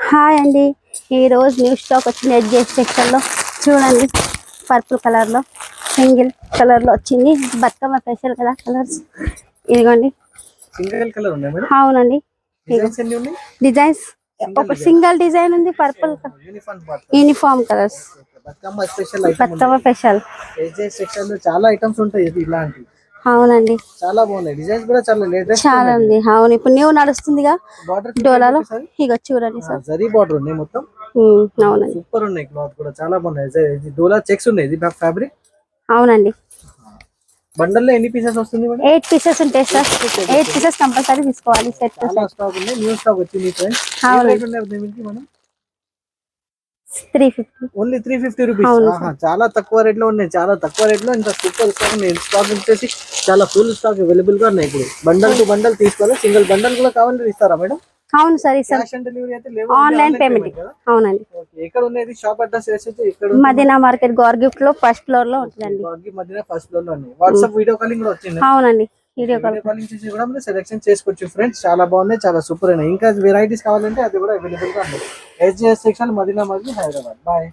Hi అండి, ఈరోజు new stock వచ్చింది ఎడ్జెస్ సెక్షన్లో. చూడండి, పర్పుల్ కలర్లో సింగిల్ కలర్లో వచ్చింది. బతుకమ్మ స్పెషల్ కదా కలర్స్. ఇదిగోండి, సింగిల్ కలర్ ఉన్నాయి మేడం. అవునండి, డిజైన్స్ ఎన్ని ఉన్నాయి? డిజైన్స్ ఒక సింగిల్ డిజైన్ ఉంది. Purple uniform colours. Bathukamma special item. Bathukamma special edges section లో చాలా ఐటమ్స్ ఉంటాయి ఇలాంటి. అవునండి, చాలా బాగున్నాయి. డిజైన్స్ కూడా చాలా లేటెస్ట్ చాలా ఉంది. అవును, ఇప్పుడు న్యూ నడుస్తుందిగా డోలాలో. ఇక చూడండి సార్, జరీ బార్డర్ ఉన్నాయి మొత్తం. అవునండి, సూపర్ ఉన్నాయి. క్లాత్ కూడా చాలా బాగున్నాయి. డోలా చెక్స్ ఉన్నాయి. ఇది ఫ్యాబ్రిక్. అవునండి. బండల్ లో ఎన్ని పీసెస్ వస్తుంది మేడం? 8 పీసెస్ ఉంటాయి సార్. 8 పీసెస్ కంపల్సరీ తీసుకోవాలి. సెట్ చాలా స్టాక్ ఉంది. న్యూ స్టాక్ వచ్చింది ఫ్రెండ్స్. మనం 350 ఓన్లీ 350 రూపీస్. చాలా తక్కువ రేట్ లో ఉన్నాయి. చాలా తక్కువ రేట్ లో ఇంత సూపర్ స్టాక్ ఉన్నాయి. స్టాక్ వచ్చేసి చాలా ఫుల్ స్టాక్ అవైలబుల్ గా ఉన్నాయి. ఇప్పుడు బండల్ టు బండల్ తీసుకోవాలి. సింగిల్ బండల్ కూడా కావాలంటే ఇస్తారా మేడం? అవును సార్, క్యాష్ ఆన్ డెలివరీ అయితే లేవు. Online payment. అవునండి. ఎక్కడ ఉన్నది షాప్ అడ్రస్ వేసేది? ఇక్కడ మదీనా మార్కెట్ గోర్ గిఫ్ట్ లో ఫస్ట్ ఫ్లోర్ లో ఉంటుందండి. మదీనా ఫస్ట్ ఫ్లోర్ లో ఉంది. వాట్సాప్ వీడియో కాలింగ్ కూడా వచ్చింది. అవునండి, వీడియో కాలింగ్ చేసి కూడా మీరు సెలెక్షన్ చేసుకోవచ్చు ఫ్రెండ్స్. చాలా బాగున్నాయి, చాలా సూపర్ అయినాయి. ఇంకా వెరైటీస్ కావాలంటే అది కూడా అవైలబుల్ గా ఉంది. SGS section, Madina market, Hyderabad. Bye.